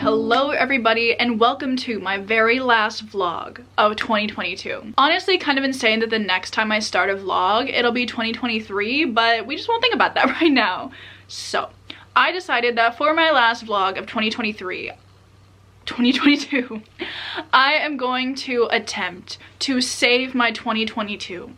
Hello everybody and welcome to my very last vlog of 2022. Honestly, kind of insane that the next time I start a vlog it'll be 2023, but we just won't think about that right now. So I decided that for my last vlog of 2022, I am going to attempt to save my 2022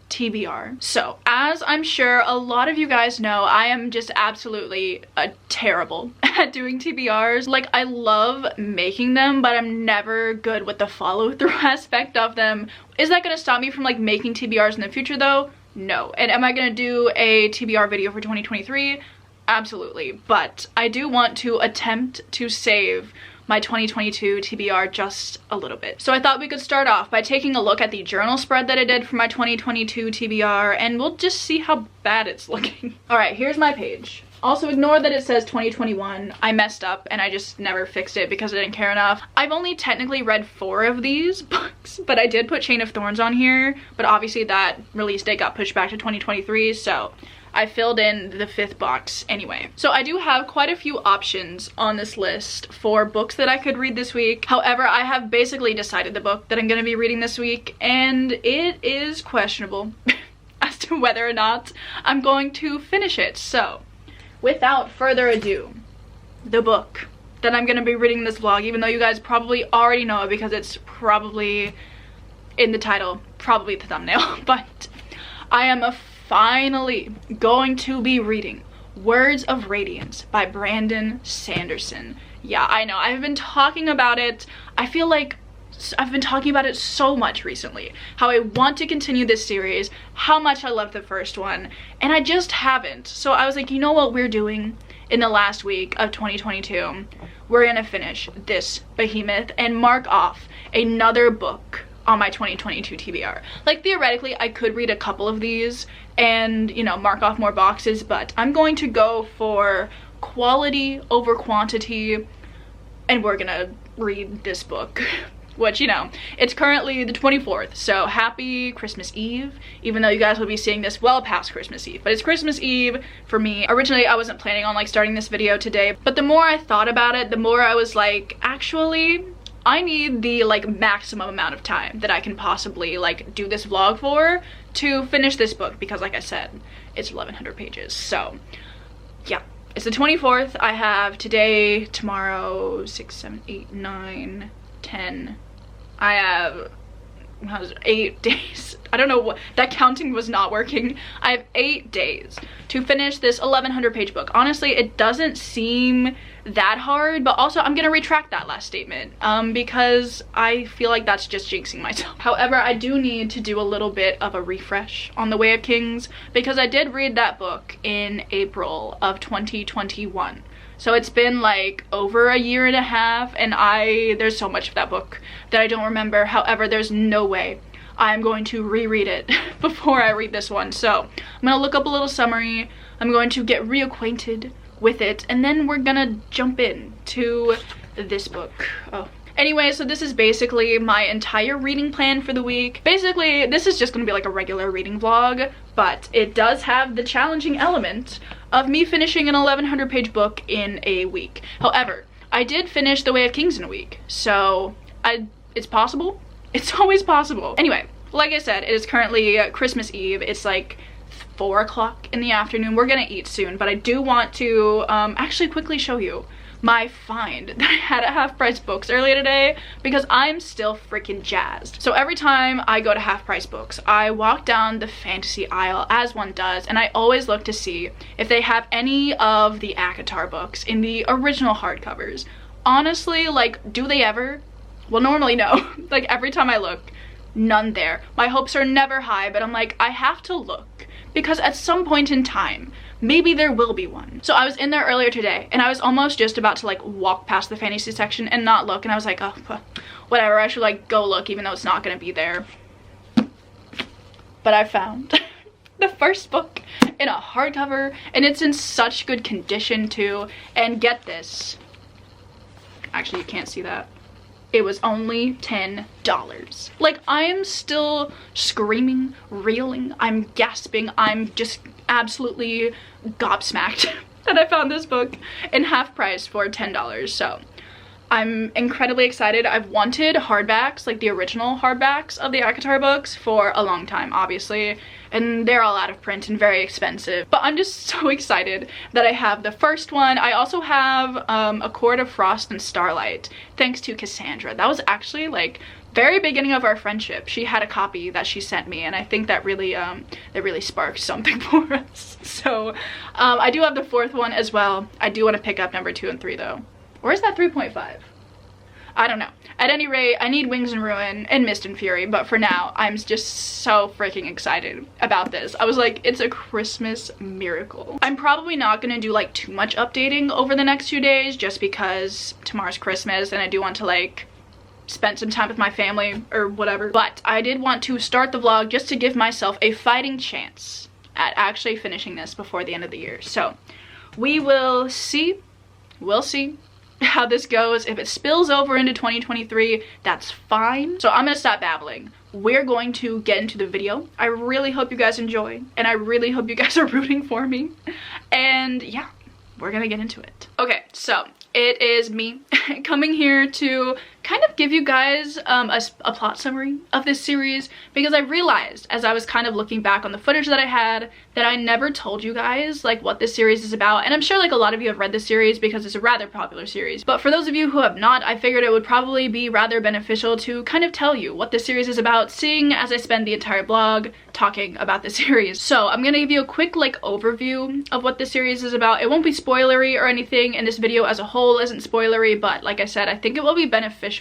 TBR. So, as I'm sure a lot of you guys know, I am just absolutely terrible at doing TBRs. Like, I love making them, but I'm never good with the follow-through aspect of them. Is that gonna stop me from like making TBRs in the future though? No. And am I gonna do a TBR video for 2023? Absolutely. But I do want to attempt to save my 2022 TBR just a little bit. So I thought we could start off by taking a look at the journal spread that I did for my 2022 TBR, and we'll just see how bad it's looking. All right, here's my page. Also ignore that it says 2021. I messed up and I just never fixed it because I didn't care enough. I've only technically read 4 of these books, but I did put Chain of Thorns on here, but obviously that release date got pushed back to 2023, so I filled in the 5th box anyway. So I do have quite a few options on this list for books that I could read this week. However, I have basically decided the book that I'm going to be reading this week, and it is questionable as to whether or not I'm going to finish it. So without further ado, the book that I'm going to be reading in this vlog, even though you guys probably already know it because it's probably in the title, probably the thumbnail, but I am finally going to be reading Words of Radiance by Brandon Sanderson. Yeah, I know, I've been talking about it. I feel like I've been talking about it so much recently, how I want to continue this series, how much I loved the first one, and I just haven't. So I was like, you know what we're doing in the last week of 2022? We're gonna finish this behemoth and mark off another book on my 2022 TBR. Like, theoretically, I could read a couple of these and, you know, mark off more boxes, but I'm going to go for quality over quantity, and we're gonna read this book. Which, you know, it's currently the 24th, so happy Christmas Eve, even though you guys will be seeing this well past Christmas Eve. But it's Christmas Eve for me. Originally, I wasn't planning on, like, starting this video today, but the more I thought about it, the more I was like, actually, I need the, like, maximum amount of time that I can possibly, like, do this vlog for to finish this book, because, like I said, it's 1,100 pages. So, yeah. It's the 24th. I have today, tomorrow, 6, 7, 8, 9, 10. I have 8 days. I don't know what, that counting was not working. I have 8 days to finish this 1,100 page book. Honestly, it doesn't seem that hard, but also I'm gonna retract that last statement because I feel like that's just jinxing myself. However, I do need to do a little bit of a refresh on The Way of Kings because I did read that book in April of 2021. So it's been like over a year and a half, and there's so much of that book that I don't remember. However, there's no way I'm going to reread it before I read this one. So I'm gonna look up a little summary, I'm going to get reacquainted with it, and then we're gonna jump in to this book. Oh. Anyway, so this is basically my entire reading plan for the week. Basically, this is just gonna be like a regular reading vlog, but it does have the challenging element of me finishing an 1,100 page book in a week. However, I did finish The Way of Kings in a week, so it's possible. It's always possible. Anyway, like I said, it is currently Christmas Eve. It's like 4 o'clock in the afternoon. We're gonna eat soon, but I do want to actually quickly show you my find that I had at Half Price Books earlier today, because I'm still freaking jazzed. So every time I go to Half Price Books, I walk down the fantasy aisle, as one does, and I always look to see if they have any of the ACOTAR books in the original hardcovers. Honestly, like, do they ever? Well, normally no. Like, every time I look, none there. My hopes are never high, but I'm like, I have to look, because at some point in time, maybe there will be one. So I was in there earlier today, and I was almost just about to, like, walk past the fantasy section and not look, and I was like, oh, whatever, I should, like, go look, even though it's not gonna be there. But I found the first book in a hardcover, and it's in such good condition, too. And get this. Actually, you can't see that. It was only $10. Like, I am still screaming, reeling, I'm gasping, I'm just absolutely gobsmacked that I found this book in Half Price for $10. So I'm incredibly excited. I've wanted hardbacks, like the original hardbacks of the ACOTAR books for a long time, obviously, and they're all out of print and very expensive. But I'm just so excited that I have the first one. I also have A Court of Frost and Starlight, thanks to Cassandra. That was actually like very beginning of our friendship. She had a copy that she sent me, and I think that really sparked something for us. So I do have the fourth one as well. I do want to pick up number 2 and 3 though. Or is that 3.5? I don't know. At any rate, I need Wings and Ruin and Mist and Fury, but for now, I'm just so freaking excited about this. I was like, it's a Christmas miracle. I'm probably not gonna do like too much updating over the next 2 days just because tomorrow's Christmas and I do want to like spend some time with my family or whatever. But I did want to start the vlog just to give myself a fighting chance at actually finishing this before the end of the year. So we will see. We'll see how this goes. If it spills over into 2023, that's fine. So I'm gonna stop babbling. We're going to get into the video. I really hope you guys enjoy, and I really hope you guys are rooting for me. And yeah, we're gonna get into it. Okay, so it is me coming here to kind of give you guys a plot summary of this series, because I realized as I was kind of looking back on the footage that I had that I never told you guys like what this series is about. And I'm sure like a lot of you have read this series because it's a rather popular series, but for those of you who have not, I figured it would probably be rather beneficial to kind of tell you what this series is about, seeing as I spend the entire blog talking about the series. So I'm gonna give you a quick like overview of what the series is about. It won't be spoilery or anything, and this video as a whole isn't spoilery, but like I said, I think it will be beneficial.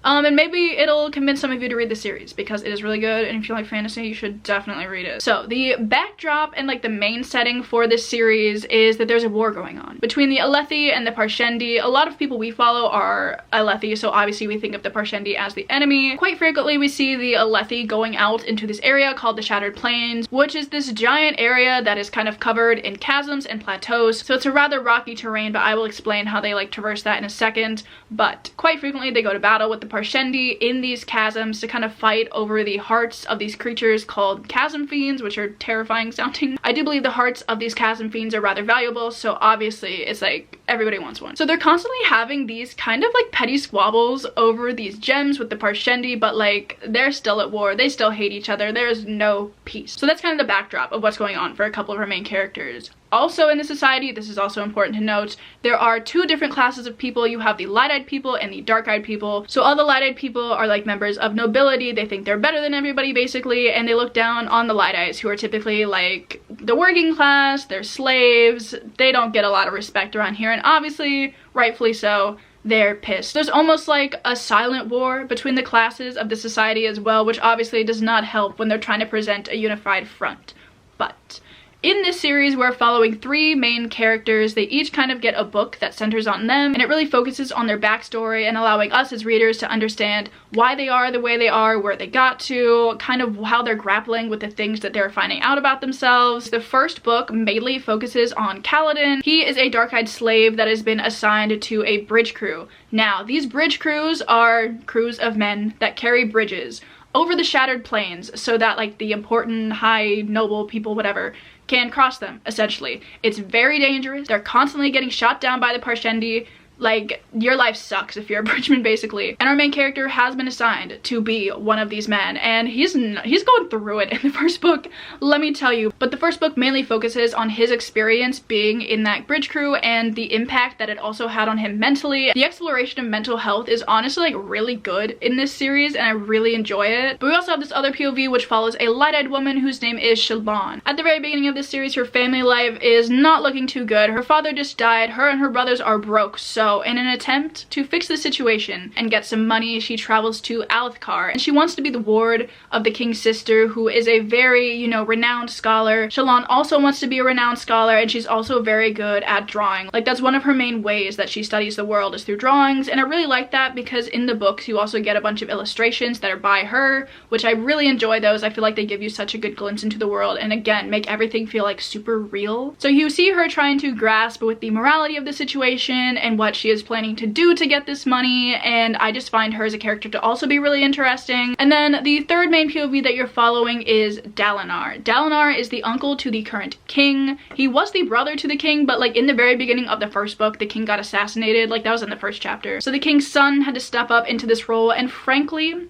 And maybe it'll convince some of you to read the series because it is really good, and if you like fantasy, you should definitely read it. So the backdrop and like the main setting for this series is that there's a war going on between the Alethi and the Parshendi. A lot of people we follow are Alethi, so obviously we think of the Parshendi as the enemy. Quite frequently we see the Alethi going out into this area called the Shattered Plains, which is this giant area that is kind of covered in chasms and plateaus. So it's a rather rocky terrain, but I will explain how they like traverse that in a second. But quite frequently they go to battle with the Parshendi in these chasms to kind of fight over the hearts of these creatures called chasm fiends, which are terrifying sounding. I do believe the hearts of these chasm fiends are rather valuable, so obviously it's like everybody wants one. So they're constantly having these kind of like petty squabbles over these gems with the Parshendi, but like they're still at war, they still hate each other, there's no peace. So that's kind of the backdrop of what's going on for a couple of our main characters. Also in the society, this is also important to note, there are 2 different classes of people. You have the light-eyed people and the dark-eyed people. So all the light-eyed people are like members of nobility. They think they're better than everybody basically, and they look down on the light-eyes, who are typically like the working class, they're slaves. They don't get a lot of respect around here, and obviously, rightfully so, they're pissed. There's almost like a silent war between the classes of the society as well, which obviously does not help when they're trying to present a unified front. But in this series, we're following 3 main characters. They each kind of get a book that centers on them, and it really focuses on their backstory and allowing us as readers to understand why they are the way they are, where they got to, kind of how they're grappling with the things that they're finding out about themselves. The first book mainly focuses on Kaladin. He is a dark-eyed slave that has been assigned to a bridge crew. Now, these bridge crews are crews of men that carry bridges over the Shattered Plains so that like the important, high, noble people, whatever, can cross them, essentially. It's very dangerous. They're constantly getting shot down by the Parshendi. Like, your life sucks if you're a bridgeman, basically. And our main character has been assigned to be one of these men, and he's going through it in the first book, let me tell you. But the first book mainly focuses on his experience being in that bridge crew and the impact that it also had on him mentally. The exploration of mental health is honestly like really good in this series, and I really enjoy it. But we also have this other POV which follows a light-eyed woman whose name is Shalon. At the very beginning of this series, her family life is not looking too good. Her father just died, her and her brothers are broke, so in an attempt to fix the situation and get some money, she travels to Alethkar, and she wants to be the ward of the king's sister, who is a very, you know, renowned scholar. Shalon also wants to be a renowned scholar, and she's also very good at drawing. Like, that's one of her main ways that she studies the world, is through drawings, and I really like that because in the books you also get a bunch of illustrations that are by her, which I really enjoy those. I feel like they give you such a good glimpse into the world, and again, make everything feel like super real. So you see her trying to grasp with the morality of the situation and what what she is planning to do to get this money, and I just find her as a character to also be really interesting. And then the third main POV that you're following is Dalinar. Dalinar is the uncle to the current king. He was the brother to the king, but like in the very beginning of the first book, the king got assassinated. Like that was in the first chapter. So the king's son had to step up into this role, and frankly,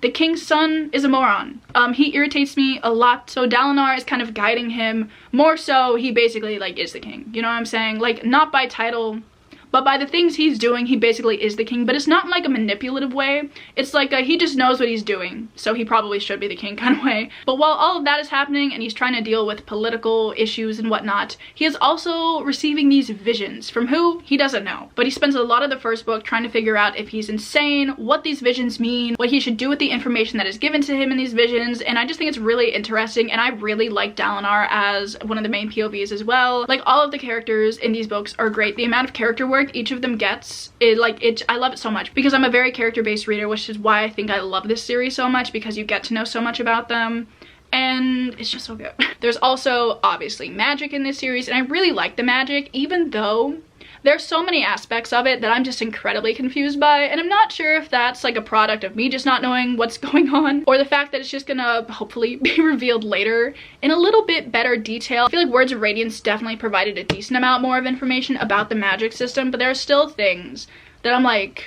the king's son is a moron. He irritates me a lot. So Dalinar is kind of guiding him. More so, he basically like is the king. You know what I'm saying? Like not by title, but by the things he's doing, he basically is the king. But it's not in like a manipulative way. It's like he just knows what he's doing, so he probably should be the king kind of way. But while all of that is happening and he's trying to deal with political issues and whatnot, he is also receiving these visions. From who? He doesn't know. But he spends a lot of the first book trying to figure out if he's insane, what these visions mean, what he should do with the information that is given to him in these visions. And I just think it's really interesting, and I really like Dalinar as one of the main POVs as well. Like all of the characters in these books are great. The amount of character work each of them gets, I love it so much because I'm a very character-based reader, which is why I think I love this series so much, because you get to know so much about them and it's just so good. There's also obviously magic in this series, and I really like the magic, even though there's so many aspects of it that I'm just incredibly confused by, and I'm not sure if that's like a product of me just not knowing what's going on, or the fact that it's just gonna hopefully be revealed later in a little bit better detail. I feel like Words of Radiance definitely provided a decent amount more of information about the magic system, but there are still things that I'm like,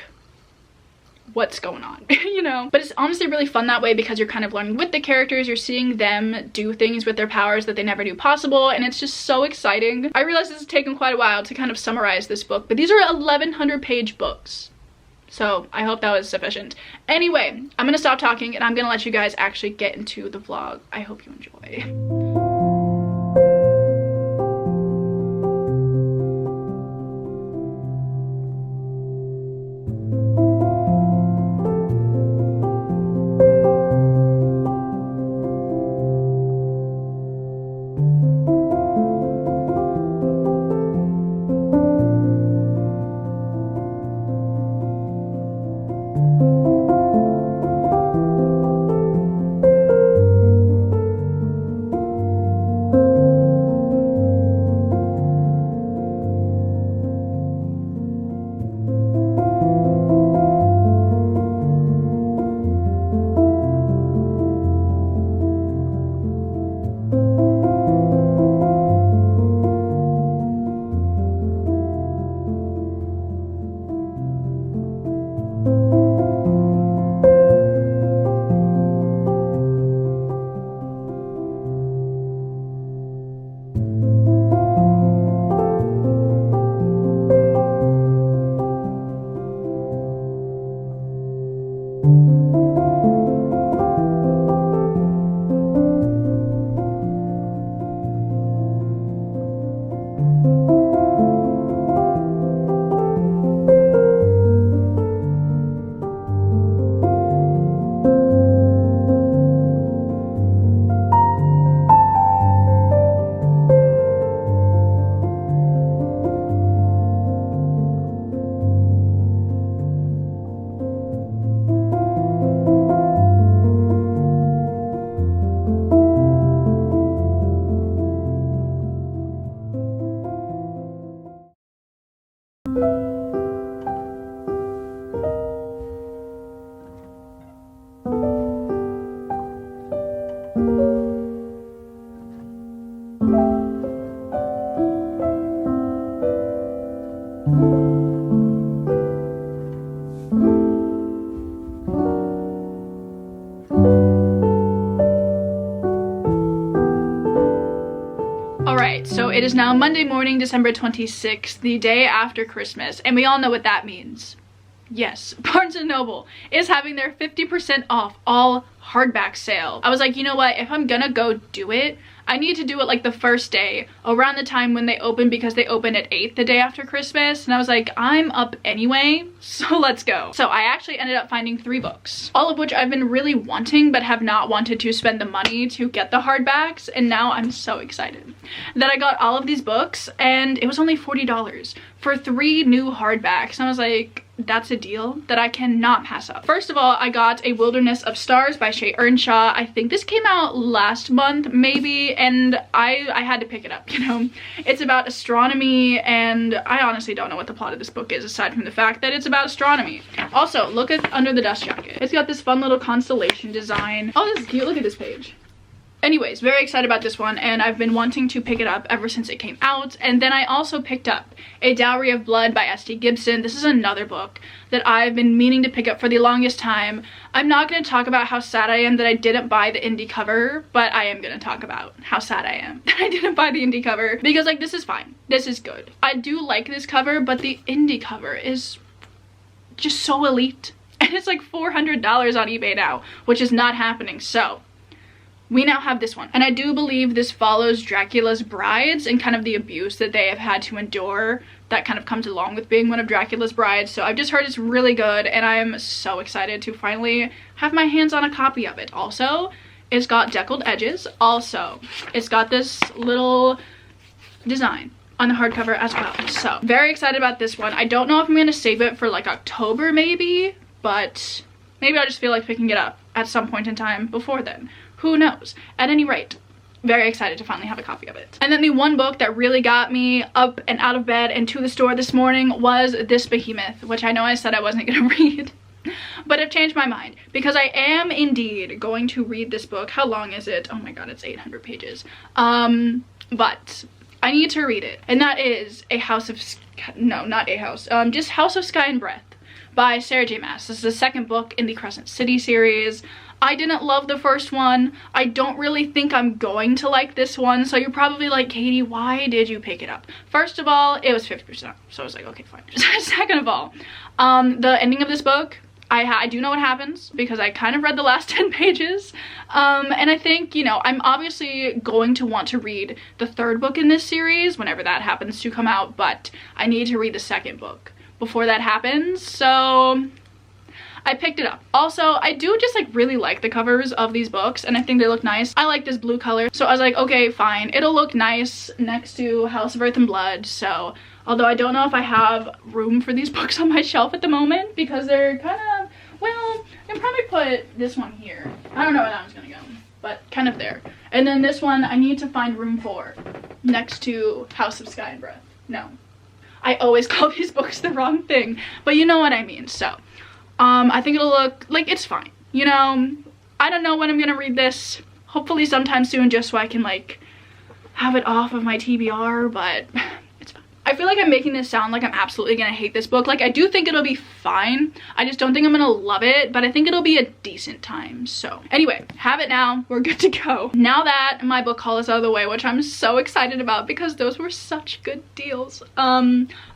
what's going on? You know? But it's honestly really fun that way because you're kind of learning with the characters, you're seeing them do things with their powers that they never knew possible, and it's just so exciting. I realize this has taken quite a while to kind of summarize this book, but these are 1100 page books. So I hope that was sufficient. Anyway, I'm gonna stop talking and I'm gonna let you guys actually get into the vlog. I hope you enjoy. So it is now Monday morning, December 26th, the day after Christmas, and we all know what that means. Yes, Barnes & Noble is having their 50% off all hardback sale. I was like, you know what, if I'm gonna go do it, I need to do it like the first day, around the time when they open, because they open at 8 the day after Christmas. And I was like, I'm up anyway, so let's go. So I actually ended up finding 3 books, all of which I've been really wanting but have not wanted to spend the money to get the hardbacks, and now I'm so excited that I got all of these books, and it was only $40 for 3 new hardbacks. And I was like, that's a deal that I cannot pass up. First of all, I got A Wilderness of Stars by Shay Earnshaw. I think this came out last month maybe, and I had to pick it up, you know. It's about astronomy, and I honestly don't know what the plot of this book is aside from the fact that it's about astronomy. Also, look at under the dust jacket. It's got this fun little constellation design. Oh, this is cute. Look at this page. Anyways, very excited about this one, and I've been wanting to pick it up ever since it came out. And then I also picked up A Dowry of Blood by S.T. Gibson. This is another book that I've been meaning to pick up for the longest time. I'm not going to talk about how sad I am that I didn't buy the indie cover, but I am going to talk about how sad I am that I didn't buy the indie cover, because like, this is fine. This is good. I do like this cover, but the indie cover is just so elite. And it's like $400 on eBay now, which is not happening. So we now have this one, and I do believe this follows Dracula's brides and kind of the abuse that they have had to endure that kind of comes along with being one of Dracula's brides. So I've just heard it's really good, and I'm so excited to finally have my hands on a copy of it. Also, it's got deckled edges. Also, it's got this little design on the hardcover as well. So very excited about this one. I don't know if I'm gonna save it for like October maybe, but maybe I'll just feel like picking it up at some point in time before then. Who knows? At any rate, very excited to finally have a copy of it. And then the one book that really got me up and out of bed and to the store this morning was this behemoth, which I know I said I wasn't gonna read, but I've changed my mind because I am indeed going to read this book. How long is it? Oh my god, it's 800 pages. But I need to read it, and that is House of Sky and Breath by Sarah J. Maas. This is the second book in the Crescent City series. I didn't love the first one. I don't really think I'm going to like this one, so you're probably like, Katie, why did you pick it up? First of all, it was 50%, so I was like, okay, fine. Second of all, the ending of this book, I do know what happens because I kind of read the last 10 pages, and I think, you know, I'm obviously going to want to read the third book in this series whenever that happens to come out, but I need to read the second book before that happens, so I picked it up. Also, I do just like really like the covers of these books, and I think they look nice. I like this blue color, so I was like, okay, fine, it'll look nice next to House of Earth and Blood. So although I don't know if I have room for these books on my shelf at the moment because they're kind of, well, I can probably put this one here. I don't know where that one's gonna go, but kind of there. And then this one I need to find room for next to House of Sky and Breath. No, I always call these books the wrong thing, but you know what I mean. So I think it'll look like it's fine, you know. I don't know when I'm gonna read this, hopefully sometime soon, just so I can like have it off of my TBR, but it's fine. I feel like I'm making this sound like I'm absolutely gonna hate this book. Like, I do think it'll be fine, I just don't think I'm gonna love it, but I think it'll be a decent time. So anyway, have it now, we're good to go. Now that my book haul is out of the way, which I'm so excited about because those were such good deals,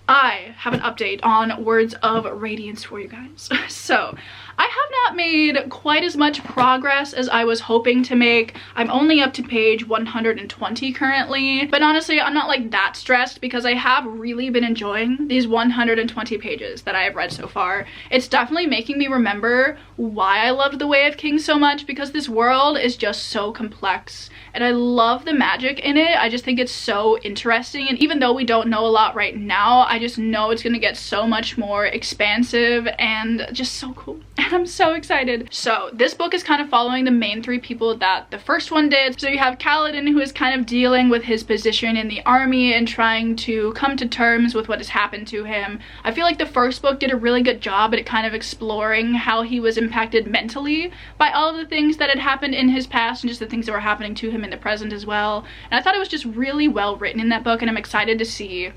I have an update on Words of Radiance for you guys. So I have not made quite as much progress as I was hoping to make. I'm only up to page 120 currently, but honestly, I'm not like that stressed because I have really been enjoying these 120 pages that I have read so far. It's definitely making me remember why I loved The Way of Kings so much, because this world is just so complex and I love the magic in it. I just think it's so interesting, and even though we don't know a lot right now, I just know it's gonna get so much more expansive and just so cool. And I'm so excited. So this book is kind of following the main three people that the first one did. So you have Kaladin, who is kind of dealing with his position in the army and trying to come to terms with what has happened to him. I feel like the first book did a really good job at kind of exploring how he was impacted mentally by all of the things that had happened in his past and just the things that were happening to him in the present as well. And I thought it was just really well written in that book, and I'm excited to see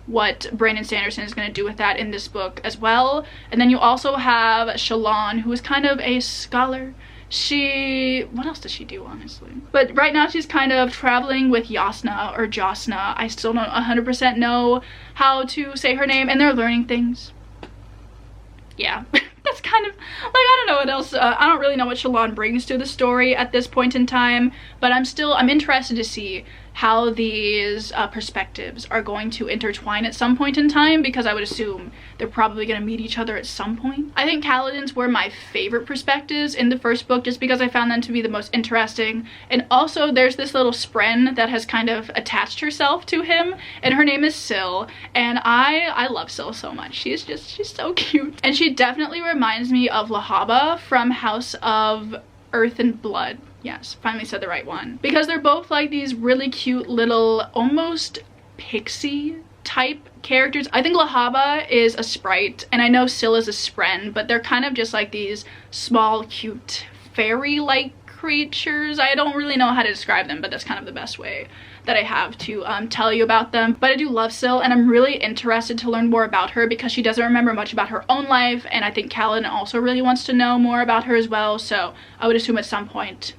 what Brandon Sanderson is going to do with that in this book as well. And then you also have Shalon, who is kind of a scholar. What else does she do, honestly? But right now she's kind of traveling with Yasna or Josna. I still don't 100% know how to say her name, and they're learning things. Yeah. That's kind of, like, I don't know what else, I don't really know what Shalon brings to the story at this point in time, but I'm interested to see how these perspectives are going to intertwine at some point in time, because I would assume they're probably going to meet each other at some point. I think Kaladin's were my favorite perspectives in the first book just because I found them to be the most interesting. And also there's this little spren that has kind of attached herself to him, and her name is Syl, and I love Syl so much. She's so cute. And she definitely reminds me of Lahaba from House of Earth and Blood. Yes, finally said the right one. Because they're both like these really cute little, almost pixie type characters. I think Lahaba is a sprite, and I know Syl is a spren, but they're kind of just like these small, cute, fairy-like creatures. I don't really know how to describe them, but that's kind of the best way that I have to tell you about them. But I do love Syl, and I'm really interested to learn more about her because she doesn't remember much about her own life, and I think Kaladin also really wants to know more about her as well, so I would assume at some point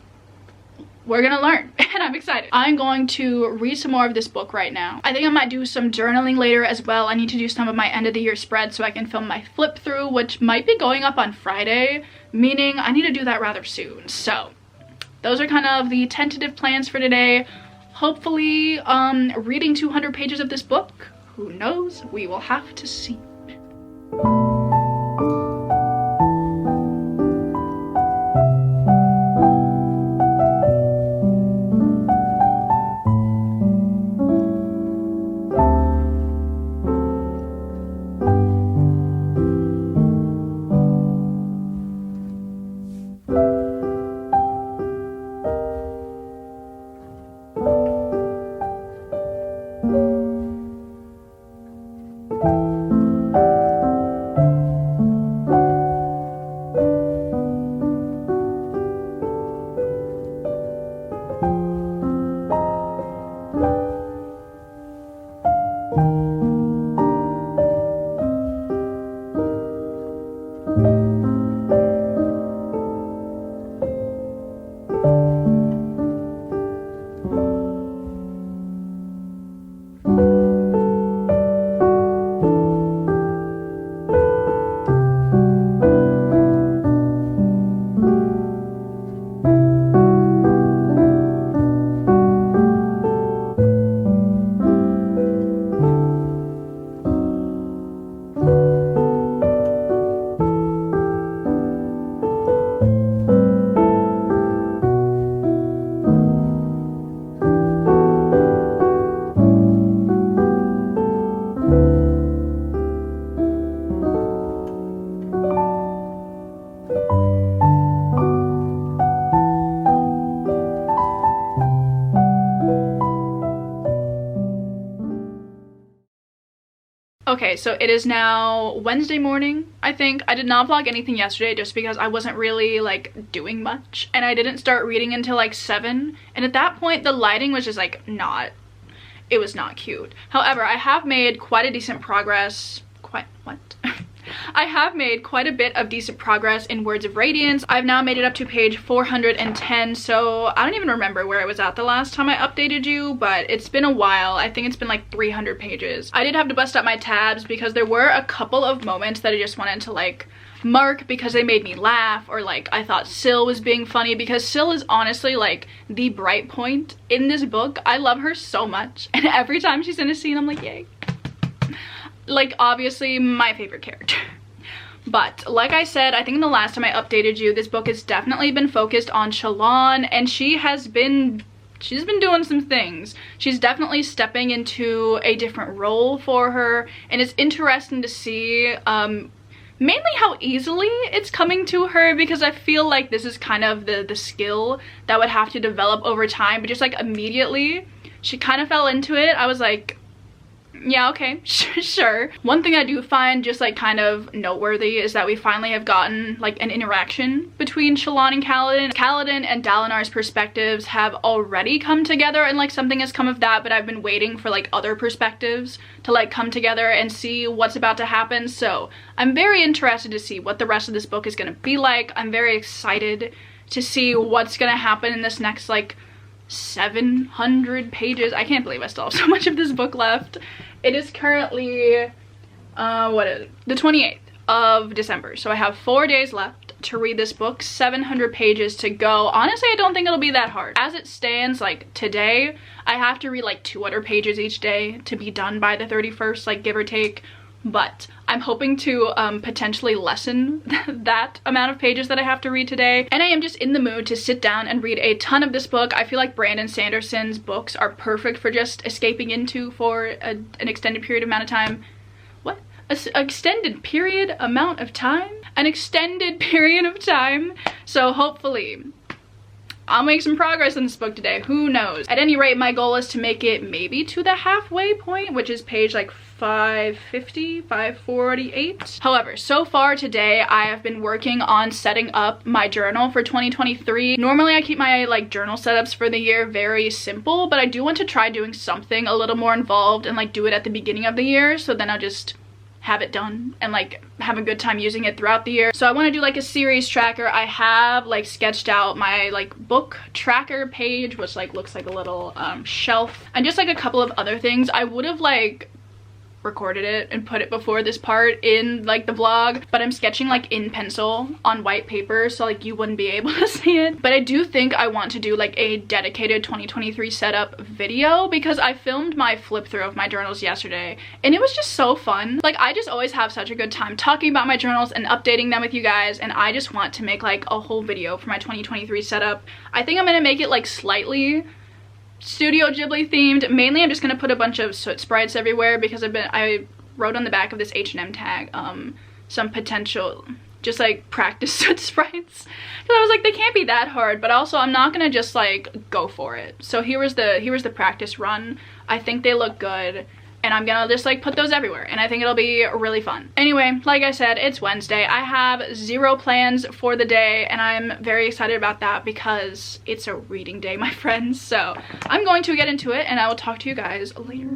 we're gonna learn, and I'm excited. I'm going to read some more of this book right now. I think I might do some journaling later as well. I need to do some of my end of the year spread so I can film my flip through, which might be going up on Friday, meaning I need to do that rather soon. So those are kind of the tentative plans for today. Hopefully reading 200 pages of this book. Who knows? We will have to see. Okay, so it is now Wednesday morning, I think. I did not vlog anything yesterday just because I wasn't really like doing much, and I didn't start reading until like 7, and at that point the lighting was just like it was not cute. However, I have made quite a decent progress. I have made quite a bit of decent progress in Words of Radiance. I've now made it up to page 410, so I don't even remember where I was at the last time I updated you, but it's been a while. I think it's been like 300 pages. I did have to bust up my tabs because there were a couple of moments that I just wanted to like mark because they made me laugh, or like I thought Syl was being funny, because Syl is honestly like the bright point in this book. I love her so much, and every time she's in a scene I'm like, yay. Like, obviously my favorite character. But like I said, I think the last time I updated you, this book has definitely been focused on Shallan, and she's been doing some things. She's definitely stepping into a different role for her, and it's interesting to see mainly how easily it's coming to her, because I feel like this is kind of the skill that would have to develop over time, but just like immediately she kind of fell into it. I was like, yeah, okay, sure. One thing I do find just like kind of noteworthy is that we finally have gotten like an interaction between Shallan and Kaladin. Kaladin and Dalinar's perspectives have already come together, and like something has come of that, but I've been waiting for like other perspectives to like come together and see what's about to happen. So I'm very interested to see what the rest of this book is gonna be like. I'm very excited to see what's gonna happen in this next like 700 pages. I can't believe I still have so much of this book left. It is currently, what is it? The 28th of December. So I have 4 days left to read this book. 700 pages to go. Honestly, I don't think it'll be that hard. As it stands, like today, I have to read like 200 pages each day to be done by the 31st, like give or take. But I'm hoping to potentially lessen that amount of pages that I have to read today. And I am just in the mood to sit down and read a ton of this book. I feel like Brandon Sanderson's books are perfect for just escaping into for an extended period amount of time. What? Extended period amount of time? An extended period of time. So hopefully I'll make some progress in this book today. Who knows? At any rate, my goal is to make it maybe to the halfway point, which is page like 550, 548. However, so far today, I have been working on setting up my journal for 2023. Normally, I keep my like journal setups for the year very simple, but I do want to try doing something a little more involved and like do it at the beginning of the year. So then I'll just have it done and like have a good time using it throughout the year. So I want to do like a series tracker. I have like sketched out my like book tracker page, which like looks like a little shelf, and just like a couple of other things. I would have like recorded it and put it before this part in like the vlog, but I'm sketching like in pencil on white paper, so like you wouldn't be able to see it. But I do think I want to do like a dedicated 2023 setup video, because I filmed my flip through of my journals yesterday and it was just so fun. Like I just always have such a good time talking about my journals and updating them with you guys, and I just want to make like a whole video for my 2023 setup. I think I'm gonna make it like slightly Studio Ghibli themed. Mainly I'm just gonna put a bunch of soot sprites everywhere, because I wrote on the back of this H&M tag some potential just like practice soot sprites, because I was like, they can't be that hard, but also I'm not gonna just like go for it. So here was the practice run. I think they look good, and I'm gonna just like put those everywhere, and I think it'll be really fun. Anyway, like I said, it's Wednesday. I have 0 plans for the day, and I'm very excited about that because it's a reading day, my friends. So I'm going to get into it, and I will talk to you guys later.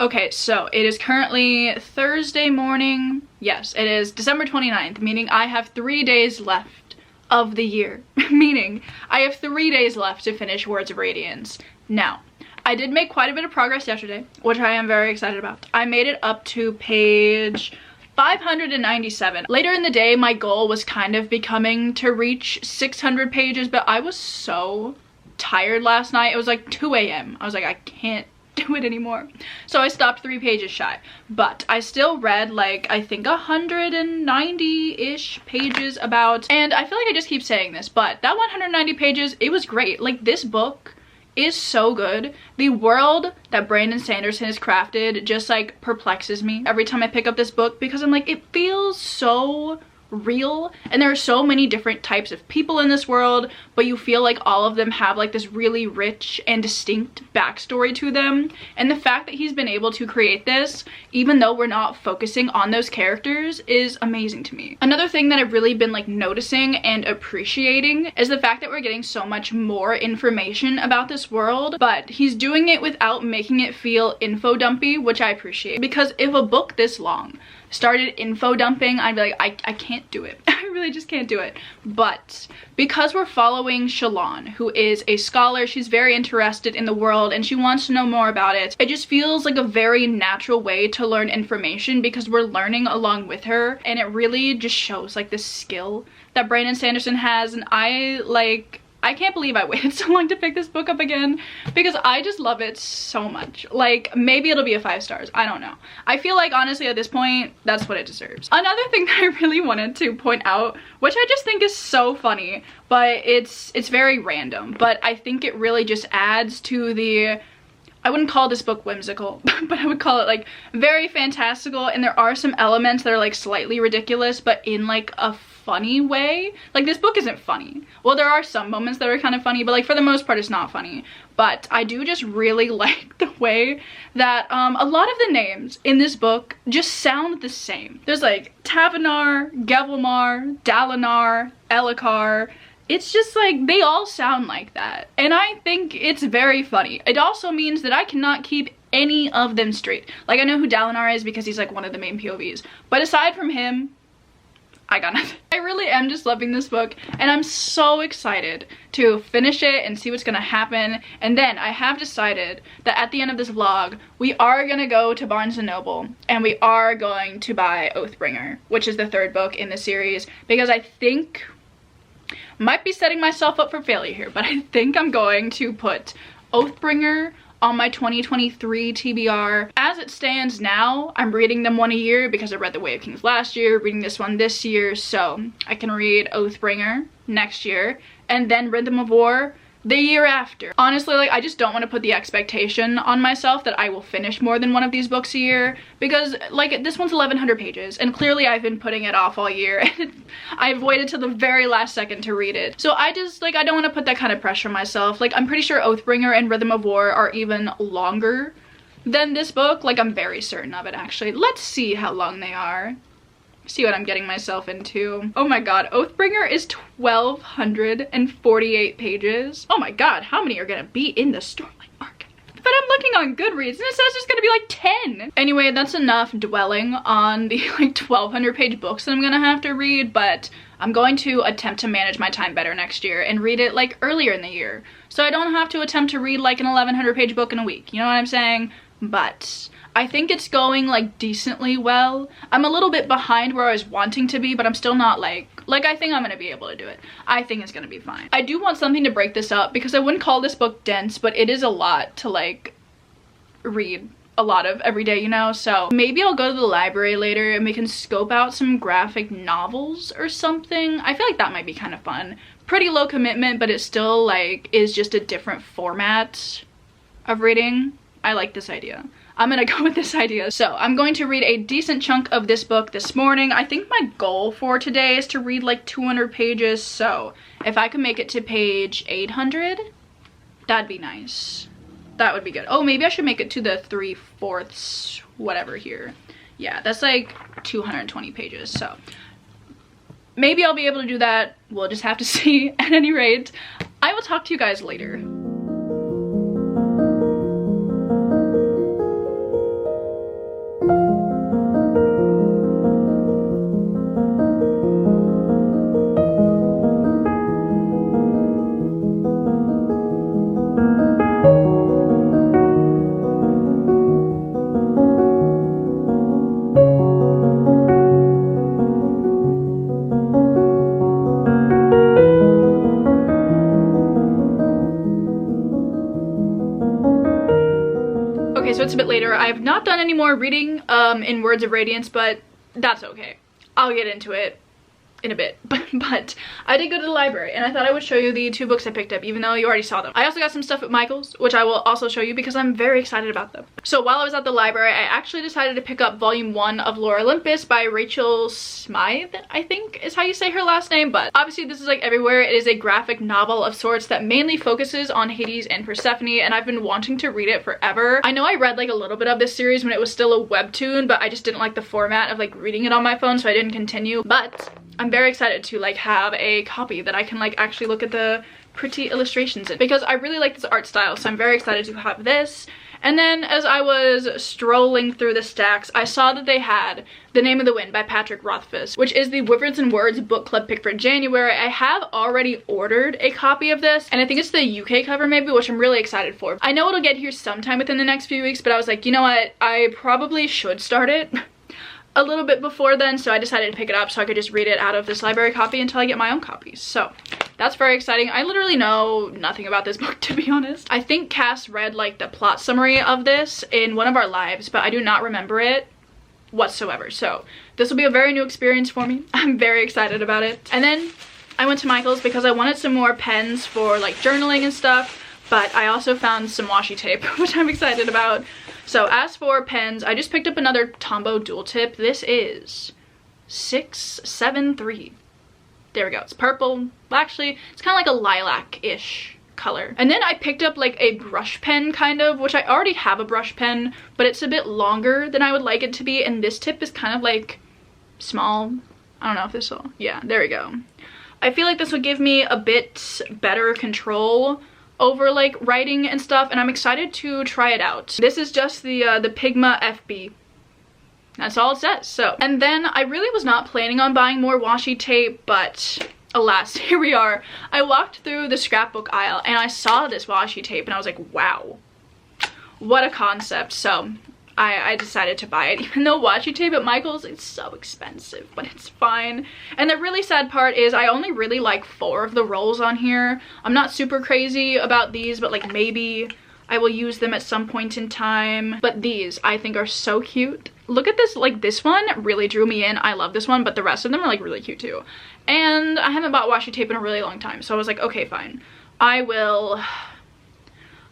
Okay, so it is currently Thursday morning. Yes, it is December 29th, meaning I have 3 days left of the year. Meaning I have 3 days left to finish Words of Radiance. Now, I did make quite a bit of progress yesterday, which I am very excited about. I made it up to page 597. Later in the day, my goal was kind of becoming to reach 600 pages, but I was so tired last night. It was like 2 a.m. I was like, I can't do it anymore, so I stopped 3 pages shy. But I still read like I think 190-ish pages about, and I feel like I just keep saying this, but that 190 pages, it was great. Like this book is so good. The world that Brandon Sanderson has crafted just like perplexes me every time I pick up this book, because I'm like, it feels so real, and there are so many different types of people in this world, but you feel like all of them have like this really rich and distinct backstory to them. And the fact that he's been able to create this, even though we're not focusing on those characters, is amazing to me. Another thing that I've really been like noticing and appreciating is the fact that we're getting so much more information about this world, but he's doing it without making it feel info dumpy, which I appreciate. Because if a book this long started info dumping, I'd be like, I can't do it. I really just can't do it. But because we're following Shalon, who is a scholar, she's very interested in the world and she wants to know more about it. It just feels like a very natural way to learn information, because we're learning along with her, and it really just shows like this skill that Brandon Sanderson has. And I can't believe I waited so long to pick this book up again, because I just love it so much. Like, maybe it'll be a 5 stars. I don't know. I feel like, honestly, at this point, that's what it deserves. Another thing that I really wanted to point out, which I just think is so funny, but it's very random, but I think it really just adds to the, I wouldn't call this book whimsical, but I would call it like very fantastical, and there are some elements that are like slightly ridiculous, but in like a funny way. Like, this book isn't funny. Well, there are some moments that are kind of funny, but like for the most part it's not funny. But I do just really like the way that a lot of the names in this book just sound the same. There's like Tavenar, Gevelmar, Dalinar, Elakar. It's just like, they all sound like that. And I think it's very funny. It also means that I cannot keep any of them straight. Like, I know who Dalinar is because he's like one of the main POVs. But aside from him, I got nothing. I really am just loving this book, and I'm so excited to finish it and see what's gonna happen. And then I have decided that at the end of this vlog, we are gonna go to Barnes & Noble and we are going to buy Oathbringer, which is the third book in the series, because I think, might be setting myself up for failure here, but I think I'm going to put Oathbringer on my 2023 TBR. As it stands now, I'm reading them one a year because I read The Way of Kings last year, reading this one this year, so I can read Oathbringer next year and then Rhythm of War the year after. Honestly, like, I just don't want to put the expectation on myself that I will finish more than one of these books a year, because like, this one's 1100 pages and clearly I've been putting it off all year and I've waited till the very last second to read it. So I just, like, I don't want to put that kind of pressure on myself. Like, I'm pretty sure Oathbringer and Rhythm of War are even longer than this book. Like, I'm very certain of it, actually. Let's see how long they are. See what I'm getting myself into. Oh my god, Oathbringer is 1248 pages. Oh my god, how many are gonna be in the Stormlight Archive? But I'm looking on Goodreads and it says there's gonna be like 10. Anyway, that's enough dwelling on the like 1200 page books that I'm gonna have to read, but I'm going to attempt to manage my time better next year and read it like earlier in the year, so I don't have to attempt to read like an 1100 page book in a week, you know what I'm saying? But I think it's going like decently well. I'm a little bit behind where I was wanting to be, but I'm still not like I think I'm gonna be able to do it. I think it's gonna be fine. I do want something to break this up because I wouldn't call this book dense, but it is a lot to like read a lot of every day, you know? So maybe I'll go to the library later and we can scope out some graphic novels or something. I feel like that might be kind of fun. Pretty low commitment, but it still like is just a different format of reading. I like this idea. I'm gonna go with this idea. So I'm going to read a decent chunk of this book this morning. I think my goal for today is to read like 200 pages. So if I could make it to page 800, that'd be nice. That would be good. Oh, maybe I should make it to the 3/4 whatever here. Yeah, that's like 220 pages. So maybe I'll be able to do that. We'll just have to see. At any rate, I will talk to you guys later. So it's a bit later. I have not done any more reading in Words of Radiance, but that's okay. I'll get into it in a bit. But I did go to the library and I thought I would show you the 2 books I picked up, even though you already saw them. I also got some stuff at Michael's, which I will also show you because I'm very excited about them. So while I was at the library, I actually decided to pick up volume 1 of Lore Olympus by Rachel Smythe, I think is how you say her last name. But obviously this is like everywhere. It is a graphic novel of sorts that mainly focuses on Hades and Persephone, and I've been wanting to read it forever. I know I read like a little bit of this series when it was still a webtoon, but I just didn't like the format of like reading it on my phone, so I didn't continue. But I'm very excited to like have a copy that I can like actually look at the pretty illustrations in, because I really like this art style, so I'm very excited to have this. And then as I was strolling through the stacks, I saw that they had The Name of the Wind by Patrick Rothfuss, which is the Wyverns and Words book club pick for January. I have already ordered a copy of this, and I think it's the UK cover maybe, which I'm really excited for. I know it'll get here sometime within the next few weeks, but I was like, you know what, I probably should start it a little bit before then, so I decided to pick it up so I could just read it out of this library copy until I get my own copies. So that's very exciting. I literally know nothing about this book, to be honest. I think Cass read like the plot summary of this in one of our lives, but I do not remember it whatsoever. So this will be a very new experience for me. I'm very excited about it. And then I went to Michael's because I wanted some more pens for like journaling and stuff, but I also found some washi tape, which I'm excited about. So as for pens, I just picked up another Tombow dual tip. This is 673. There we go. It's purple. Well, actually, it's kind of like a lilac-ish color. And then I picked up like a brush pen kind of, which I already have a brush pen, but it's a bit longer than I would like it to be. And this tip is kind of like small. I don't know if this will, yeah, there we go. I feel like this would give me a bit better control over like writing and stuff, and I'm excited to try it out. This is just the Pigma FB. That's all it says. So, and then I really was not planning on buying more washi tape, but alas, here we are. I walked through the scrapbook aisle and I saw this washi tape and I was like, wow, what a concept. So I decided to buy it, even though washi tape at Michael's, it's so expensive, but it's fine. And the really sad part is I only really like 4 of the rolls on here. I'm not super crazy about these, but like maybe I will use them at some point in time. But these I think are so cute. Look at this, like this one really drew me in. I love this one, but the rest of them are like really cute too. And I haven't bought washi tape in a really long time, so I was like, okay, fine.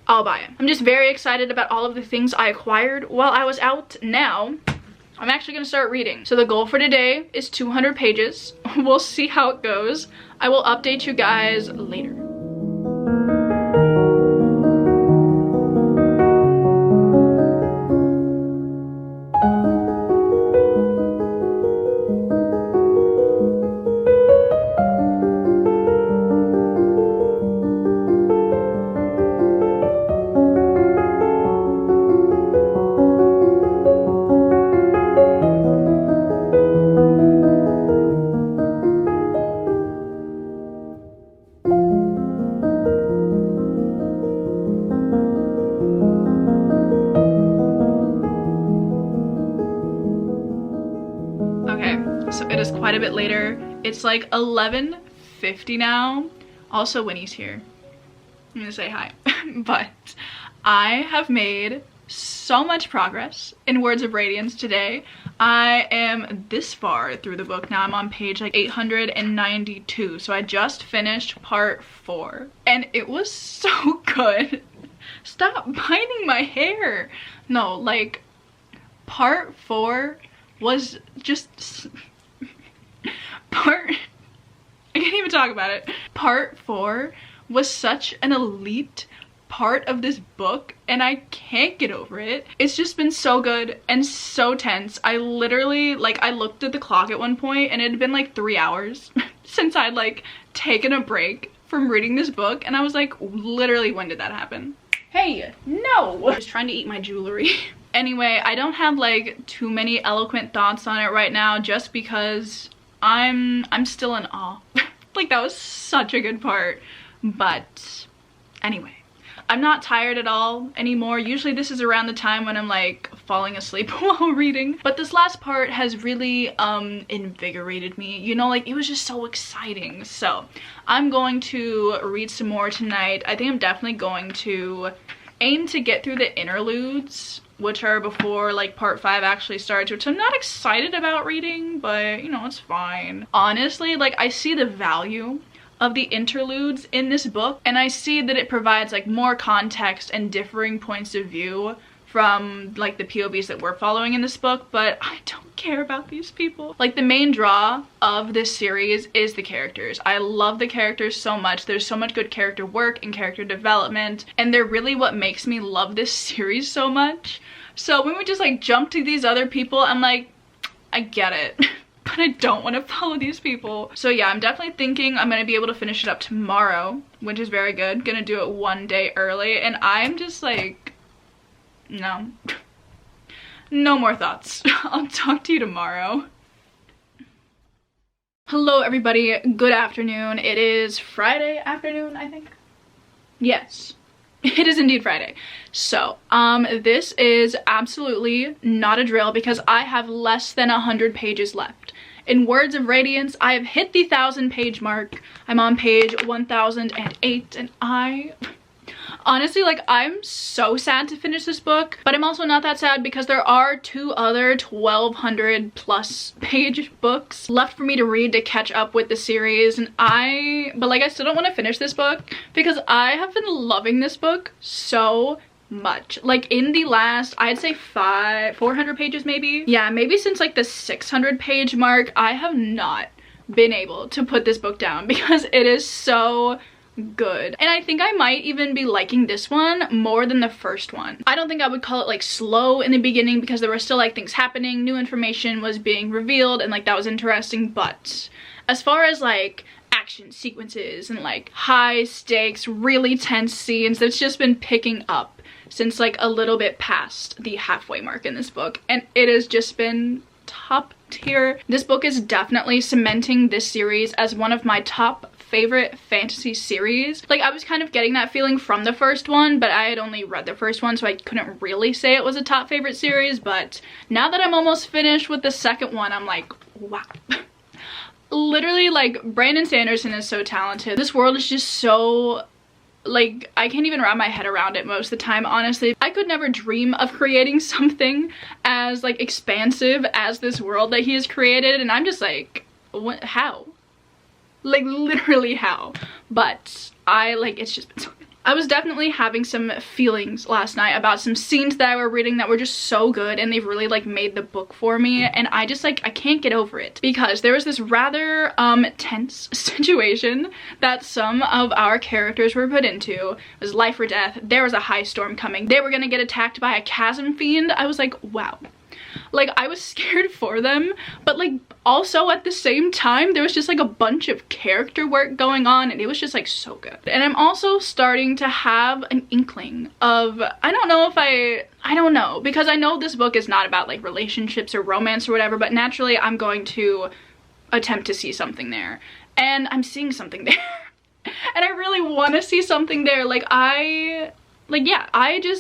I'll buy it. I'm just very excited about all of the things I acquired while I was out. Now, I'm actually gonna start reading. So the goal for today is 200 pages. We'll see how it goes. I will update you guys later. Quite a bit later. It's like 11:50 now. Also, Winnie's here. I'm gonna say hi. But I have made so much progress in Words of Radiance today. I am this far through the book now. I'm on page like 892. So I just finished part 4 and it was so good. Stop biting my hair. No, like part 4 was just I can't even talk about it. Part 4 was such an elite part of this book and I can't get over it. It's just been so good and so tense. I literally, like, I looked at the clock at one point and it had been like 3 hours since I'd like taken a break from reading this book, and I was like, literally, when did that happen? Hey, no! I was trying to eat my jewelry. Anyway, I don't have like too many eloquent thoughts on it right now just because I'm still in awe. Like, that was such a good part. But anyway, I'm not tired at all anymore. Usually this is around the time when I'm like falling asleep while reading, but this last part has really invigorated me, you know, like it was just so exciting. So I'm going to read some more tonight. I think I'm definitely going to aim to get through the interludes, which are before like part 5 actually starts, which I'm not excited about reading, but you know, it's fine. Honestly, like, I see the value of the interludes in this book, and I see that it provides like more context and differing points of view from like the POVs that we're following in this book, but I don't care about these people. Like, the main draw of this series is the characters. I love the characters so much. There's so much good character work and character development, and they're really what makes me love this series so much. So when we just like jump to these other people, I'm like, I get it. But I don't want to follow these people. So yeah, I'm definitely thinking I'm going to be able to finish it up tomorrow, which is very good. Gonna do it one day early, and I'm just like, no. No more thoughts. I'll talk to you tomorrow. Hello everybody, good afternoon. It is Friday afternoon, I think. Yes. It is indeed Friday. So, this is absolutely not a drill because I have less than 100 pages left. In Words of Radiance, I have hit the 1,000-page mark. I'm on page 1008, and honestly, like, I'm so sad to finish this book, but I'm also not that sad because there are 2 other 1,200 plus page books left for me to read to catch up with the series, and but like, I still don't want to finish this book because I have been loving this book so much. Like, in the last, I'd say 400 pages maybe. Yeah, maybe since like the 600 page mark, I have not been able to put this book down because it is so good. And I think I might even be liking this one more than the first one. I don't think I would call it like slow in the beginning because there were still like things happening, new information was being revealed, and like that was interesting, but as far as like action sequences and like high stakes, really tense scenes, that's just been picking up since like a little bit past the halfway mark in this book, and it has just been top tier. This book is definitely cementing this series as one of my top favorite fantasy series. Like, I was kind of getting that feeling from the first one, but I had only read the first one, so I couldn't really say it was a top favorite series. But now that I'm almost finished with the second one, I'm like, wow. Literally, like, Brandon Sanderson is so talented. This world is just so, like, I can't even wrap my head around it most of the time, honestly. I could never dream of creating something as, like, expansive as this world that he has created, and I'm just like, what, how? Like, literally how? But it's just been so good. I was definitely having some feelings last night about some scenes that I were reading that were just so good, and they've really like made the book for me, and I just like, I can't get over it because there was this rather tense situation that some of our characters were put into. It was life or death. There was a high storm coming. They were gonna get attacked by a chasm fiend. I was like, wow. Like, I was scared for them, but like also at the same time there was just like a bunch of character work going on, and it was just like so good. And I'm also starting to have an inkling of, I don't know, because I know this book is not about like relationships or romance or whatever, but naturally I'm going to attempt to see something there, and I'm seeing something there. And I really want to see something there.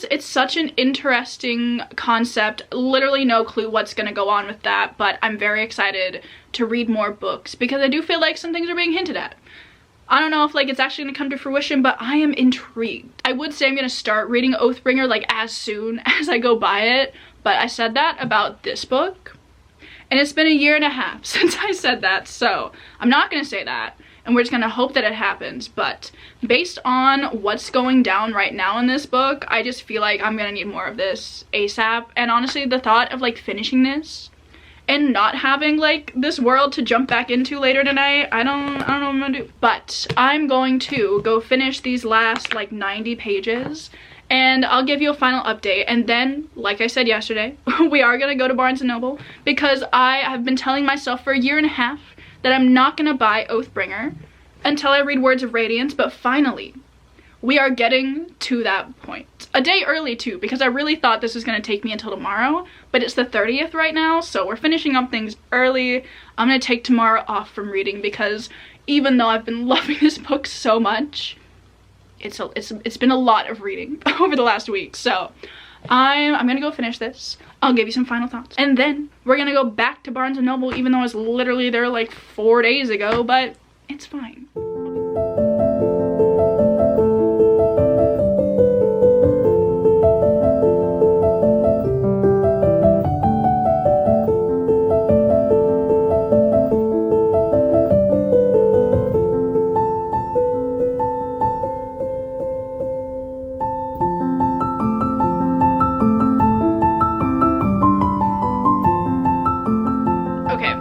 It's such an interesting concept. Literally no clue what's gonna go on with that, but I'm very excited to read more books because I do feel like some things are being hinted at. I don't know if like it's actually gonna come to fruition, but I am intrigued. I would say I'm gonna start reading Oathbringer like as soon as I go buy it, but I said that about this book, and it's been 1.5 years since I said that, so I'm not gonna say that. And we're just gonna hope that it happens. But based on what's going down right now in this book, I just feel like I'm gonna need more of this ASAP. And honestly, the thought of like finishing this and not having like this world to jump back into later tonight, I don't know what I'm gonna do. But I'm going to go finish these last like 90 pages, and I'll give you a final update. And then, like I said yesterday, we are gonna go to Barnes & Noble because I have been telling myself for 1.5 years that I'm not gonna buy Oathbringer until I read Words of Radiance, but finally, we are getting to that point. A day early too, because I really thought this was gonna take me until tomorrow, but it's the 30th right now, so we're finishing up things early. I'm gonna take tomorrow off from reading because even though I've been loving this book so much, it's been a lot of reading over the last week, so I'm gonna go finish this. I'll give you some final thoughts, and then we're gonna go back to Barnes & Noble, even though I was literally there like 4 days ago, but it's fine.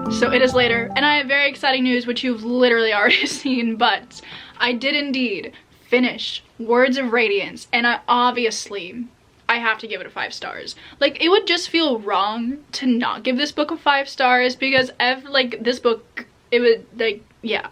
So it is later, and I have very exciting news, which you've literally already seen, but I did indeed finish Words of Radiance, and I have to give it a 5 stars. Like, it would just feel wrong to not give this book a 5 stars because this book, it would, like, yeah.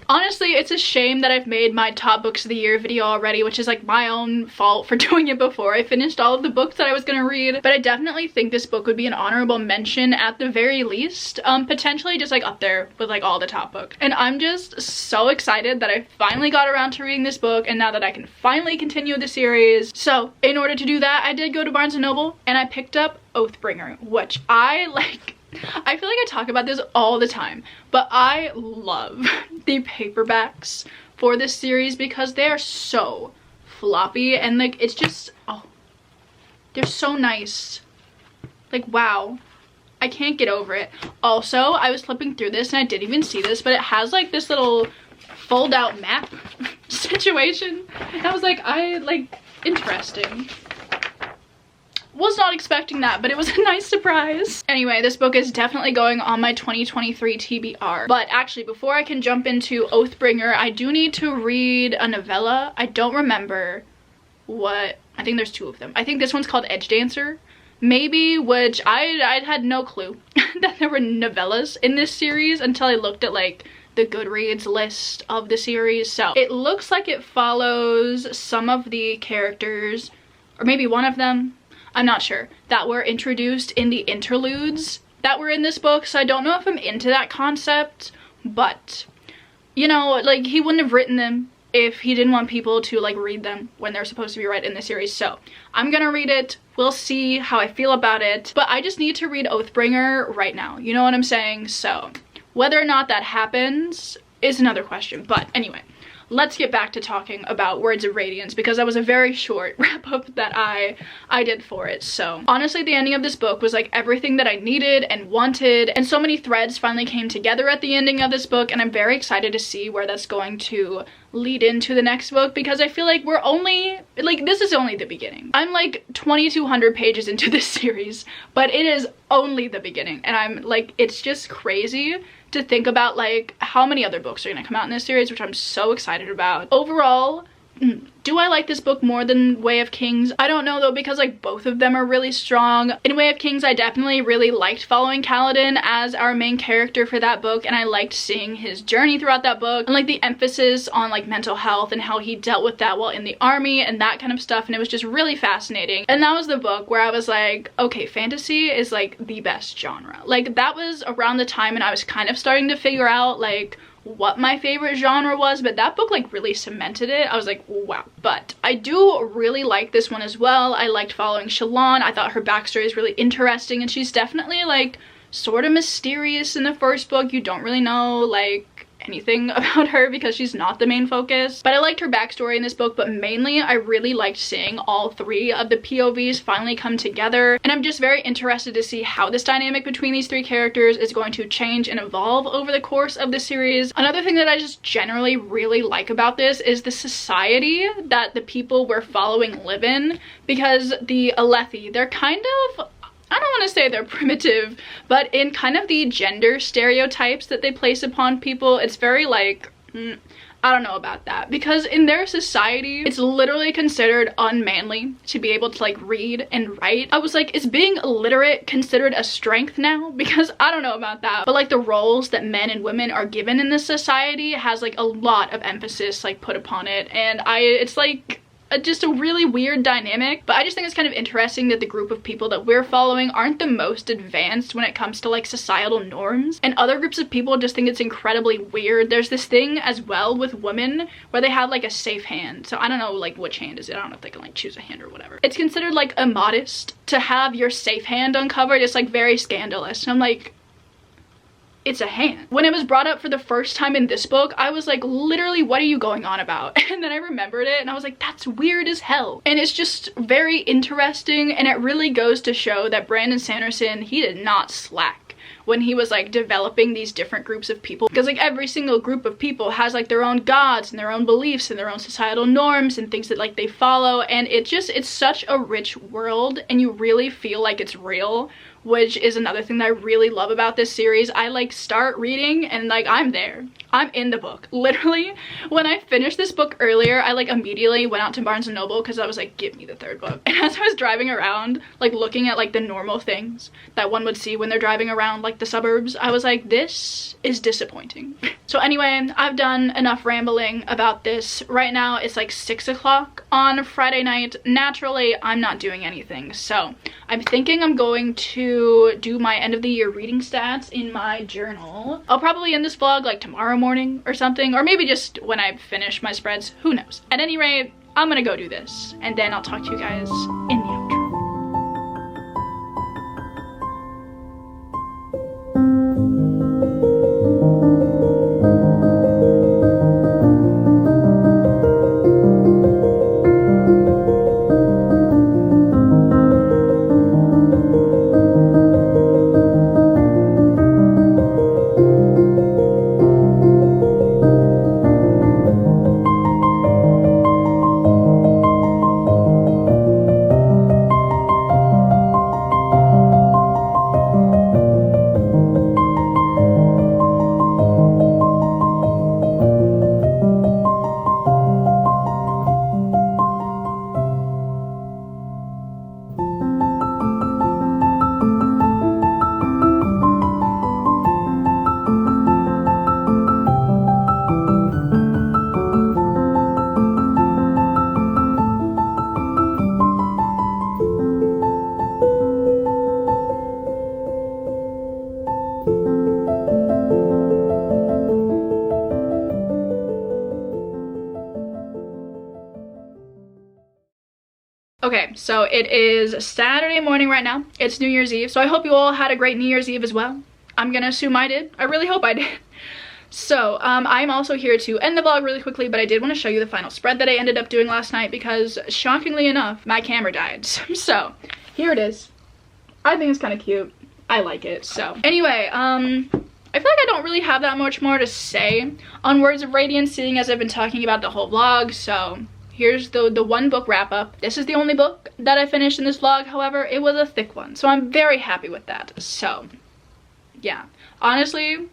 Honestly, it's a shame that I've made my top books of the year video already, which is like my own fault for doing it before I finished all of the books that I was gonna read. But I definitely think this book would be an honorable mention at the very least. Potentially just like up there with like all the top books. And I'm just so excited that I finally got around to reading this book, and now that I can finally continue the series. So in order to do that, I did go to Barnes & Noble and I picked up Oathbringer, which I feel like I talk about this all the time, but I love the paperbacks for this series because they are so floppy, and like it's just, oh, they're so nice. Like, wow, I can't get over it. Also, I was flipping through this and I didn't even see this, but it has like this little fold out map situation, and I was like, interesting. was not expecting that, but it was a nice surprise. Anyway, this book is definitely going on my 2023 TBR. But actually, before I can jump into Oathbringer, I do need to read a novella. I don't remember what, I think there's 2 of them. I think this one's called Edge Dancer, maybe, which I had no clue that there were novellas in this series until I looked at like the Goodreads list of the series. So it looks like it follows some of the characters, or maybe one of them, I'm not sure, that were introduced in the interludes that were in this book. So I don't know if I'm into that concept, but you know, like, he wouldn't have written them if he didn't want people to like read them when they're supposed to be read in the series. So I'm gonna read it. We'll see how I feel about it, but I just need to read Oathbringer right now, you know what I'm saying? So whether or not that happens is another question. But anyway, let's get back to talking about Words of Radiance, because that was a very short wrap-up that I did for it. So honestly, the ending of this book was like everything that I needed and wanted, and so many threads finally came together at the ending of this book, and I'm very excited to see where that's going to lead into the next book, because I feel like we're only, like, this is only the beginning. I'm like 2,200 pages into this series, but it is only the beginning, and I'm like, it's just crazy to think about like how many other books are gonna come out in this series, which I'm so excited about. Overall, do I like this book more than Way of Kings? I don't know though, because like both of them are really strong. In Way of Kings, I definitely really liked following Kaladin as our main character for that book, and I liked seeing his journey throughout that book, and like the emphasis on like mental health and how he dealt with that while in the army and that kind of stuff, and it was just really fascinating. And that was the book where I was like, okay, fantasy is like the best genre. Like, that was around the time and I was kind of starting to figure out like what my favorite genre was, but that book like really cemented it. I was like, wow. But I do really like this one as well. I liked following Shallan. I thought her backstory is really interesting, and she's definitely like sort of mysterious in the first book. You don't really know like anything about her because she's not the main focus, but I liked her backstory in this book. But mainly I really liked seeing all 3 of the POVs finally come together, and I'm just very interested to see how this dynamic between these 3 characters is going to change and evolve over the course of the series. Another thing that I just generally really like about this is the society that the people we're following live in, because the Alethi, they're kind of, I don't want to say they're primitive, but in kind of the gender stereotypes that they place upon people, it's very like, I don't know about that, because in their society, it's literally considered unmanly to be able to like read and write. I was like, is being illiterate considered a strength now? Because I don't know about that, but like the roles that men and women are given in this society has like a lot of emphasis like put upon it, and it's like just a really weird dynamic. But I just think it's kind of interesting that the group of people that we're following aren't the most advanced when it comes to like societal norms, and other groups of people just think it's incredibly weird. There's this thing as well with women where they have like a safe hand. So I don't know like which hand is it. I don't know if they can like choose a hand or whatever. It's considered like immodest to have your safe hand uncovered. It's like very scandalous, and I'm like, it's a hand. When it was brought up for the first time in this book, I was like, literally, what are you going on about? And then I remembered it and I was like, that's weird as hell. And it's just very interesting, and it really goes to show that Brandon Sanderson, he did not slack when he was like developing these different groups of people, because like every single group of people has like their own gods and their own beliefs and their own societal norms and things that like they follow, and it's such a rich world, and you really feel like it's real, which is another thing that I really love about this series. I like start reading and like I'm there. I'm in the book. Literally, when I finished this book earlier, I like immediately went out to Barnes & Noble because I was like, give me the 3rd book. And as I was driving around, like looking at like the normal things that one would see when they're driving around like the suburbs, I was like, this is disappointing. So anyway, I've done enough rambling about this. Right now it's like 6 o'clock on Friday night. Naturally, I'm not doing anything. So I'm thinking I'm going to do my end of the year reading stats in my journal. I'll probably end this vlog like tomorrow morning or something, or maybe just when I finish my spreads, who knows. At any rate, I'm gonna go do this, and then I'll talk to you guys in the outro. Okay, so it is Saturday morning right now. It's New Year's Eve, so I hope you all had a great New Year's Eve as well. I'm gonna assume I did. I really hope I did. So, I'm also here to end the vlog really quickly, but I did want to show you the final spread that I ended up doing last night because, shockingly enough, my camera died. So, here it is. I think it's kind of cute. I like it. So, anyway, I feel like I don't really have that much more to say on Words of Radiance, seeing as I've been talking about the whole vlog, so here's the one book wrap up. This is the only book that I finished in this vlog, however, it was a thick one, so I'm very happy with that. So, yeah. Honestly,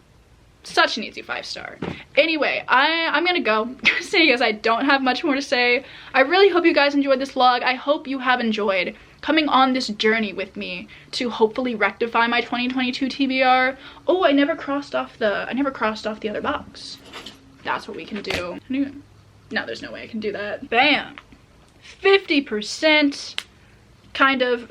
such an easy 5-star. Anyway, I'm gonna go, seeing as I don't have much more to say. I really hope you guys enjoyed this vlog. I hope you have enjoyed coming on this journey with me to hopefully rectify my 2022 TBR. Oh, I never crossed off the other box. That's what we can do. No, there's no way I can do that. Bam! 50%, kind of.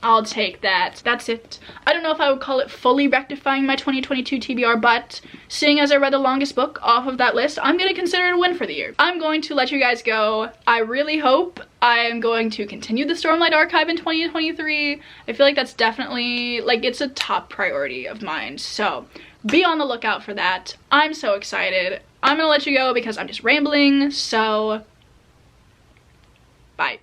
I'll take that. That's it. I don't know if I would call it fully rectifying my 2022 TBR, but seeing as I read the longest book off of that list, I'm gonna consider it a win for the year. I'm going to let you guys go. I really hope I am going to continue the Stormlight Archive in 2023. I feel like that's definitely, like, it's a top priority of mine, so be on the lookout for that. I'm so excited. I'm gonna let you go because I'm just rambling, so bye.